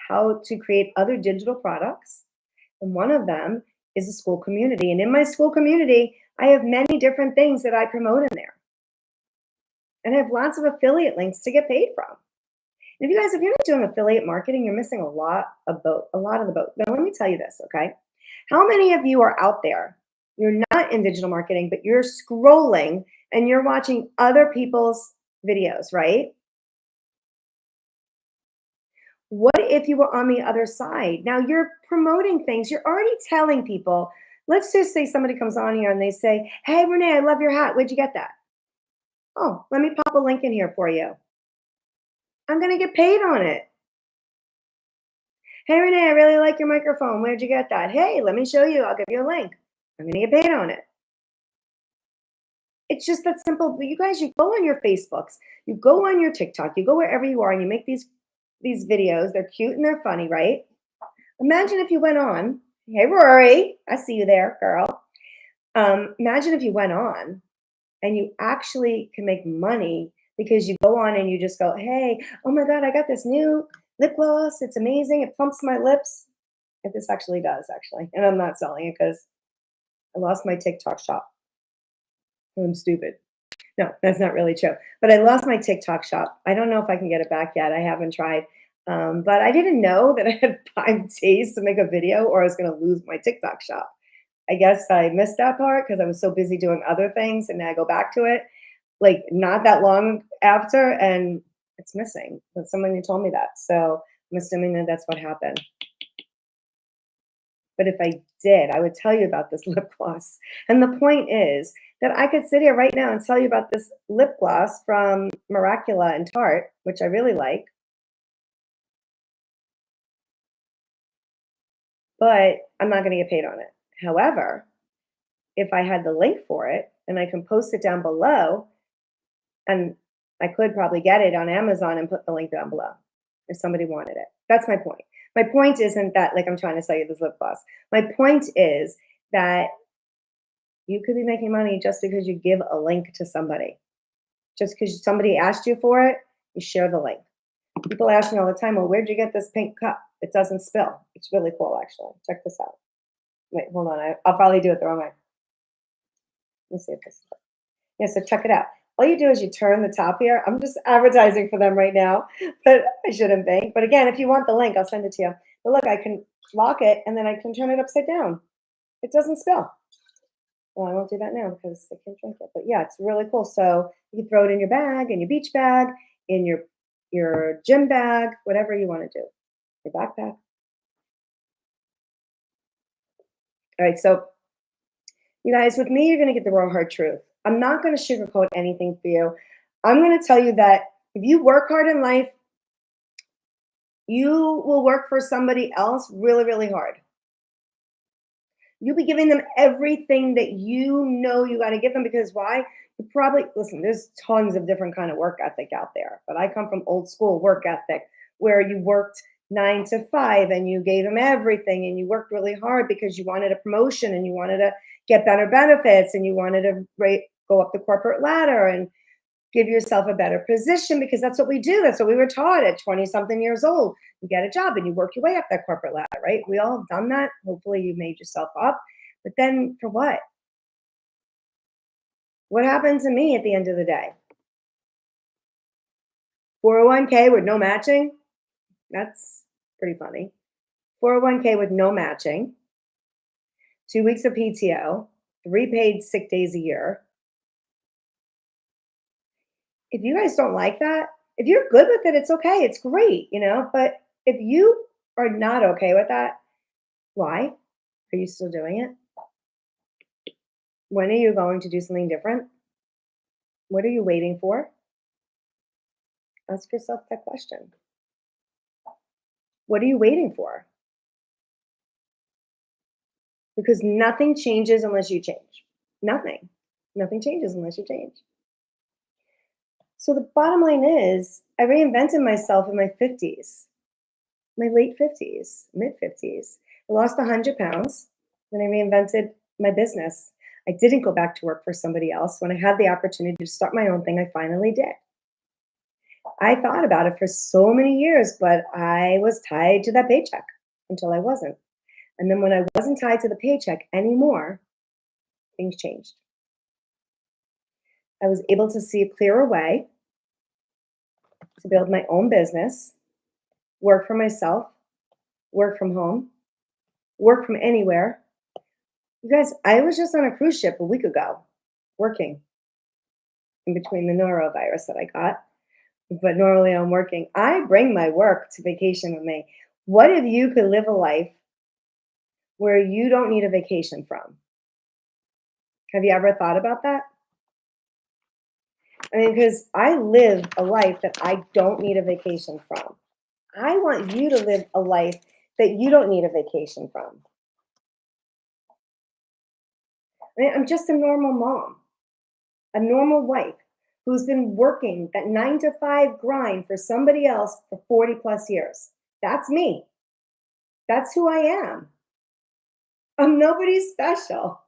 how to create other digital products. And one of them is a school community. And in my school community, I have many different things that I promote in there. And I have lots of affiliate links to get paid from. And if you guys, if you're not doing affiliate marketing, you're missing a lot of the boat. Now, let me tell you this, okay? How many of you are out there? You're not in digital marketing, but you're scrolling and you're watching other people's videos, right? What if you were on the other side? Now you're promoting things. You're already telling people. Let's just say somebody comes on here and they say, "Hey, Renee, I love your hat. Where'd you get that?" Oh, let me pop a link in here for you. I'm going to get paid on it. Hey, Renee, I really like your microphone. Where'd you get that? Hey, let me show you. I'll give you a link. I'm going to get paid on it. It's just that simple. But you guys, you go on your Facebooks, you go on your TikTok, you go wherever you are and you make these videos. They're cute and they're funny, right? Imagine if you went on, hey, Rory, I see you there, girl. Imagine if you went on and you actually can make money because you go on and you just go, hey, oh my God, I got this new lip gloss. It's amazing. It plumps my lips. If this actually does, actually. And I'm not selling it because I lost my TikTok shop. I'm stupid. No, that's not really true. But I lost my TikTok shop. I don't know if I can get it back yet. I haven't tried. But I didn't know that I had 5 days to make a video or I was going to lose my TikTok shop. I guess I missed that part because I was so busy doing other things. And then I go back to it like not that long after and it's missing. But somebody told me that. So I'm assuming that that's what happened. But if I did, I would tell you about this lip gloss. And the point is that I could sit here right now and tell you about this lip gloss from Miracula and Tarte, which I really like. But I'm not going to get paid on it. However, if I had the link for it and I can post it down below, and I could probably get it on Amazon and put the link down below if somebody wanted it. That's my point. My point isn't that like I'm trying to sell you this lip gloss. My point is that you could be making money just because you give a link to somebody. Just because somebody asked you for it, you share the link. People ask me all the time, well, where'd you get this pink cup? It doesn't spill. It's really cool, actually. Check this out. Wait, hold on. I'll probably do it the wrong way. Let me see if this is right. Yeah, so check it out. All you do is you turn the top here. I'm just advertising for them right now, but I shouldn't be. But again, if you want the link, I'll send it to you. But look, I can lock it and then I can turn it upside down. It doesn't spill. Well, I won't do that now because I can't drink it. But yeah, it's really cool. So you can throw it in your bag, in your beach bag, in your gym bag, whatever you want to do. Your backpack. All right. So you guys, with me, you're gonna get the raw hard truth. I'm not gonna sugarcoat anything for you. I'm gonna tell you that if you work hard in life, you will work for somebody else really, really hard. You'll be giving them everything that you know you got to give them because why? You probably listen, there's tons of different kind of work ethic out there, but I come from old school work ethic where you worked 9 to 5 and you gave them everything and you worked really hard because you wanted a promotion and you wanted to get better benefits and you wanted to go up the corporate ladder and give yourself a better position because that's what we do. That's what we were taught at 20 something years old. You get a job and you work your way up that corporate ladder, right? We all have done that. Hopefully you made yourself up. But then for what? What happened to me at the end of the day? 401k with no matching? That's pretty funny. 401k with no matching, 2 weeks of PTO, 3 paid sick days a year. If you guys don't like that, if you're good with it, it's okay. It's great, But if you are not okay with that, why are you still doing it? When are you going to do something different? What are you waiting for? Ask yourself that question. What are you waiting for? Because nothing changes unless you change. Nothing. Nothing changes unless you change. So the bottom line is, I reinvented myself in my 50s, my late 50s, mid 50s. I lost 100 pounds. Then I reinvented my business. I didn't go back to work for somebody else. When I had the opportunity to start my own thing, I finally did. I thought about it for so many years, but I was tied to that paycheck until I wasn't. And then when I wasn't tied to the paycheck anymore, things changed. I was able to see a clearer way to build my own business, work for myself, work from home, work from anywhere. You guys, I was just on a cruise ship a week ago working in between the norovirus that I got. But normally I'm working. I bring my work to vacation with me. What if you could live a life where you don't need a vacation from? Have you ever thought about that? I mean, because I live a life that I don't need a vacation from. I want you to live a life that you don't need a vacation from. I mean, I'm just a normal mom, a normal wife who's been working that 9 to 5 grind for somebody else for 40 plus years. That's me. That's who I am. I'm nobody special.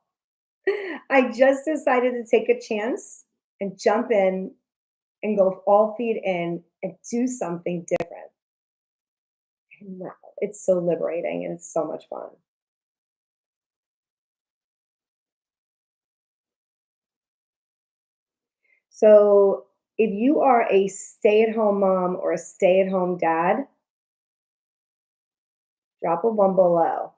I just decided to take a chance and jump in and go all feet in and do something different. And wow, it's so liberating and it's so much fun. So, if you are a stay at home mom or a stay at home dad, drop a one below.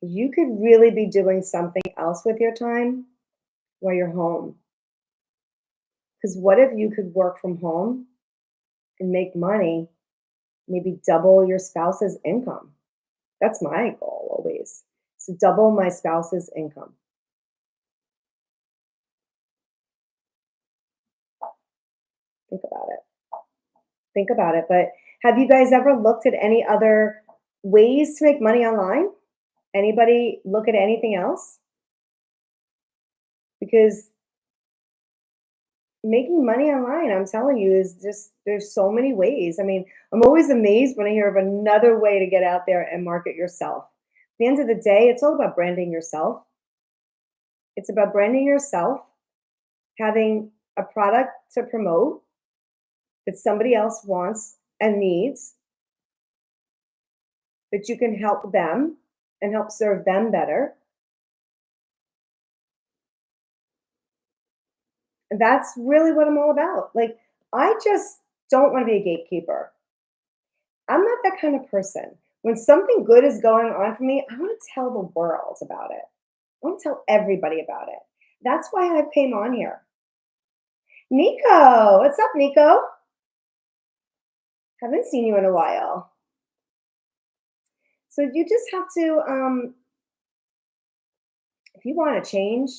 You could really be doing something else with your time while you're home. Because what if you could work from home and make money, maybe double your spouse's income? That's my goal always. To double my spouse's income. Think about it. Think about it. But have you guys ever looked at any other ways to make money online? Anybody look at anything else? Because making money online, I'm telling you, is just there's so many ways. I mean, I'm always amazed when I hear of another way to get out there and market yourself. At the end of the day, it's all about branding yourself. It's about branding yourself, having a product to promote that somebody else wants and needs, that you can help them and help serve them better. And that's really what I'm all about. Like, I just don't want to be a gatekeeper. I'm not that kind of person. When something good is going on for me, I want to tell the world about it. I want to tell everybody about it. That's why I came on here. Nico, what's up, Nico? Haven't seen you in a while. So you just have to, if you want to change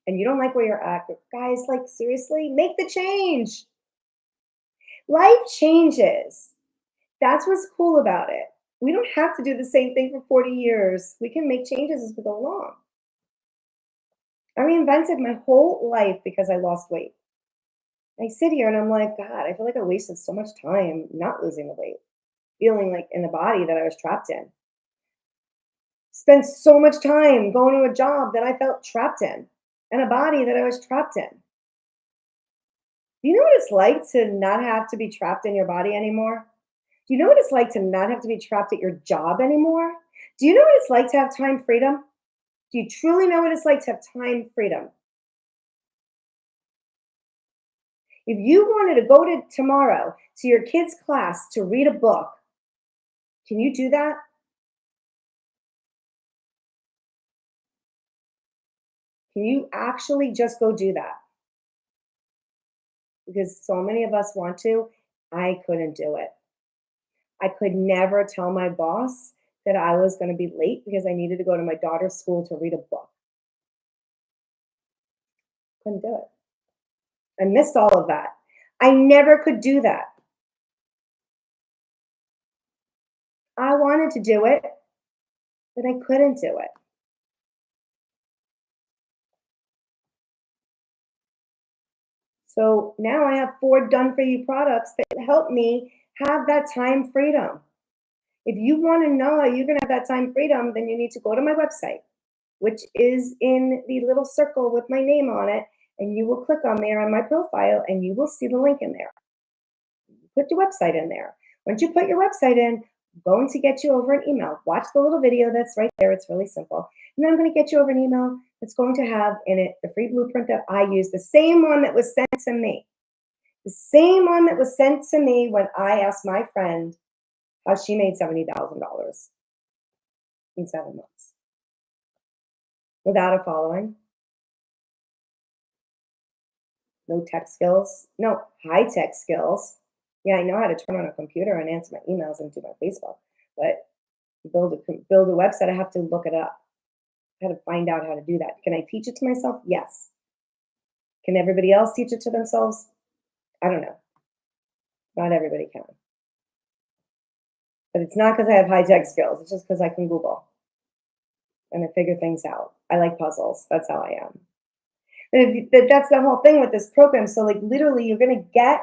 and you don't like where you're at, guys, like seriously, make the change. Life changes. That's what's cool about it. We don't have to do the same thing for 40 years. We can make changes as we go along. I reinvented my whole life because I lost weight. I sit here and I'm like, God, I feel like I wasted so much time not losing the weight, feeling like in a body that I was trapped in. Spent so much time going to a job that I felt trapped in and a body that I was trapped in. Do you know what it's like to not have to be trapped in your body anymore? Do you know what it's like to not have to be trapped at your job anymore? Do you know what it's like to have time freedom? Do you truly know what it's like to have time freedom? If you wanted to go to tomorrow to your kid's class to read a book, can you do that? Can you actually just go do that? Because so many of us want to. I couldn't do it. I could never tell my boss that I was going to be late because I needed to go to my daughter's school to read a book. Couldn't do it. I missed all of that. I never could do that. I wanted to do it, but I couldn't do it. So now I have 4 done for you products that help me have that time freedom. If you want to know how you can have that time freedom, then you need to go to my website, which is in the little circle with my name on it. And you will click on there on my profile and you will see the link in there. Put your website in there. Once you put your website in, I'm going to get you over an email. Watch the little video that's right there. It's really simple. And then I'm going to get you over an email that's going to have in it the free blueprint that I use, the same one that was sent to me. The same one that was sent to me when I asked my friend how she made $70,000 in 7 months without a following, no tech skills, no high tech skills. Yeah, I know how to turn on a computer and answer my emails and do my Facebook, but build a website, I have to look it up. I had to find out how to do that. Can I teach it to myself? Yes. Can everybody else teach it to themselves? I don't know. Not everybody can. But it's not because I have high tech skills. It's just because I can Google and I figure things out. I like puzzles. That's how I am. That's the whole thing with this program. So, like, literally, you're going to get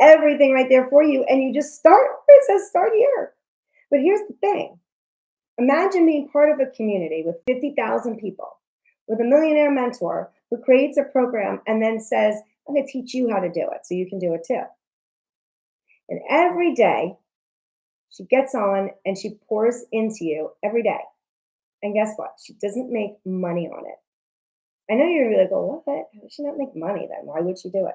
everything right there for you, and you just start. It says start here. But here's the thing: imagine being part of a community with 50,000 people, with a millionaire mentor who creates a program and then says, "I'm going to teach you how to do it, so you can do it too." And every day, she gets on and she pours into you every day. And guess what? She doesn't make money on it. I know you're gonna be like, well, what? How does she not make money then? Why would she do it?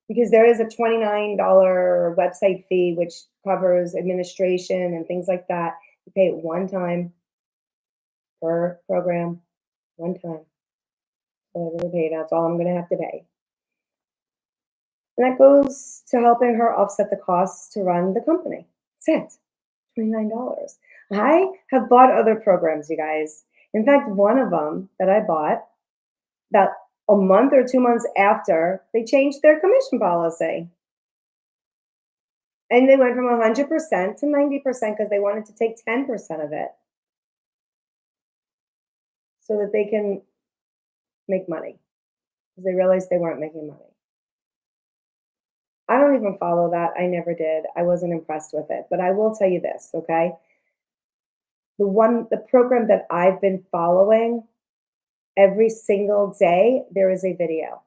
Because there is a $29 website fee, which covers administration and things like that. You pay it one time per program, one time. So I'm gonna pay. That's all I'm gonna have to pay. And that goes to helping her offset the costs to run the company. That's it. $29. I have bought other programs, you guys. In fact, one of them that I bought about a month or 2 months after they changed their commission policy. And they went from 100% to 90% because they wanted to take 10% of it so that they can make money because they realized they weren't making money. I don't even follow that. I never did. I wasn't impressed with it. But I will tell you this, okay? The program that I've been following every single day, there is a video.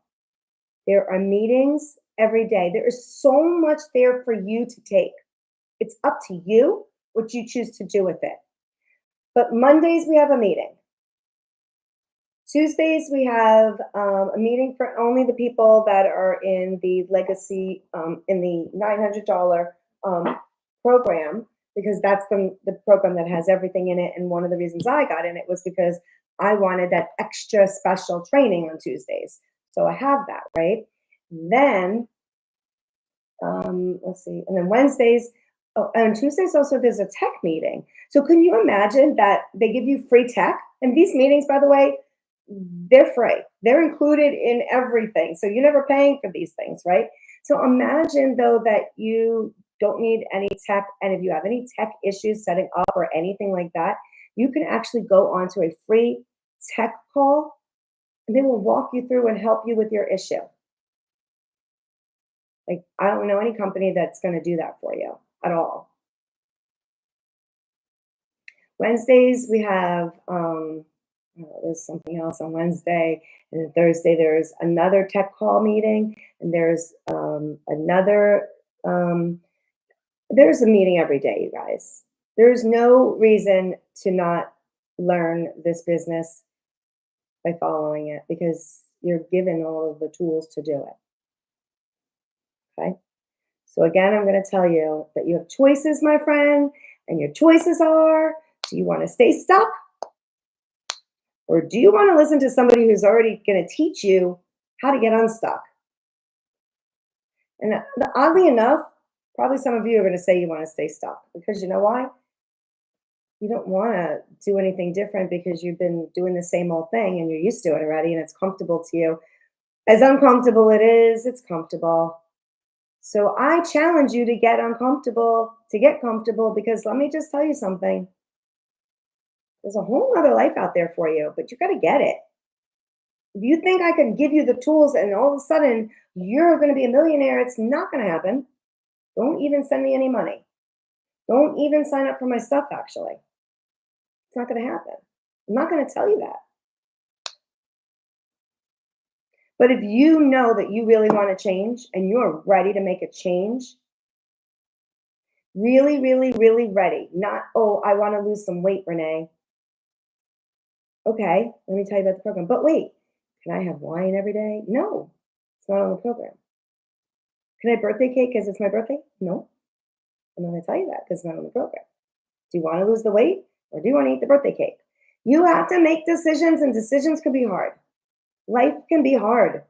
There are meetings every day. There is so much there for you to take. It's up to you what you choose to do with it. But Mondays, we have a meeting. Tuesdays, we have a meeting for only the people that are in the legacy, in the $900 program. because that's the program that has everything in it. And one of the reasons I got in it was because I wanted that extra special training on Tuesdays. So I have that, right? Then let's see, and then Wednesdays, oh, and Tuesdays also there's a tech meeting. So can you imagine that they give you free tech? And these meetings, by the way, they're free. They're included in everything. So you're never paying for these things, right? So imagine though that you don't need any tech, and if you have any tech issues setting up or anything like that, you can actually go onto a free tech call and they will walk you through and help you with your issue. Like, I don't know any company that's going to do that for you at all. Wednesdays, we have, oh, there's something else on Wednesday. And then Thursday, there's another tech call meeting. And um, there's a meeting every day, you guys. There's no reason to not learn this business by following it because you're given all of the tools to do it. Okay. So again, I'm going to tell you that you have choices, my friend, and your choices are: do you want to stay stuck, or do you want to listen to somebody who's already going to teach you how to get unstuck? And oddly enough, probably some of you are going to say you want to stay stuck because you know why? You don't want to do anything different because you've been doing the same old thing and you're used to it already and it's comfortable to you. As uncomfortable it is, it's comfortable. So I challenge you to get uncomfortable, to get comfortable, because let me just tell you something. There's a whole other life out there for you, but you got to get it. If you think I can give you the tools and all of a sudden you're going to be a millionaire, it's not going to happen. Don't even send me any money. Don't even sign up for my stuff, actually. It's not going to happen. I'm not going to tell you that. But if you know that you really want to change and you're ready to make a change, really, really, really ready, not, oh, I want to lose some weight, Renee. Okay, let me tell you about the program. But wait, can I have wine every day? No, it's not on the program. Can I have birthday cake because it's my birthday? No, I'm not going to tell you that because it's not on the program. Do you want to lose the weight or do you want to eat the birthday cake? You have to make decisions, and decisions can be hard. Life can be hard.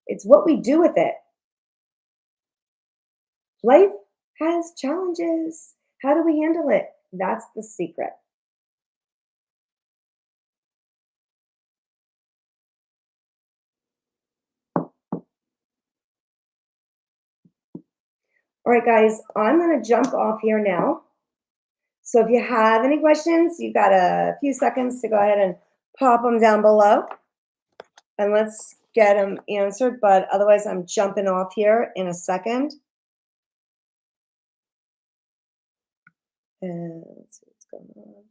It's what we do with it. Life has challenges. How do we handle it? That's the secret. All right, guys, I'm going to jump off here now. So if you have any questions, you've got a few seconds to go ahead and pop them down below and let's get them answered. But otherwise, I'm jumping off here in a second. And let's see what's going on.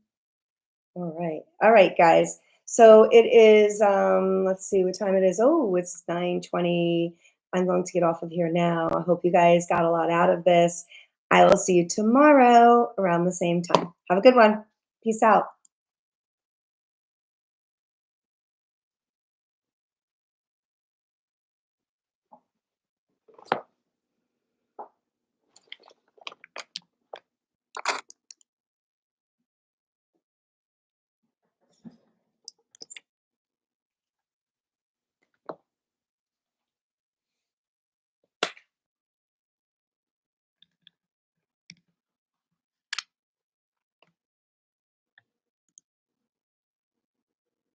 All right. All right, guys. So it is, let's see what time it is. Oh, it's 9:20. I'm going to get off of here now. I hope you guys got a lot out of this. I will see you tomorrow around the same time. Have a good one. Peace out.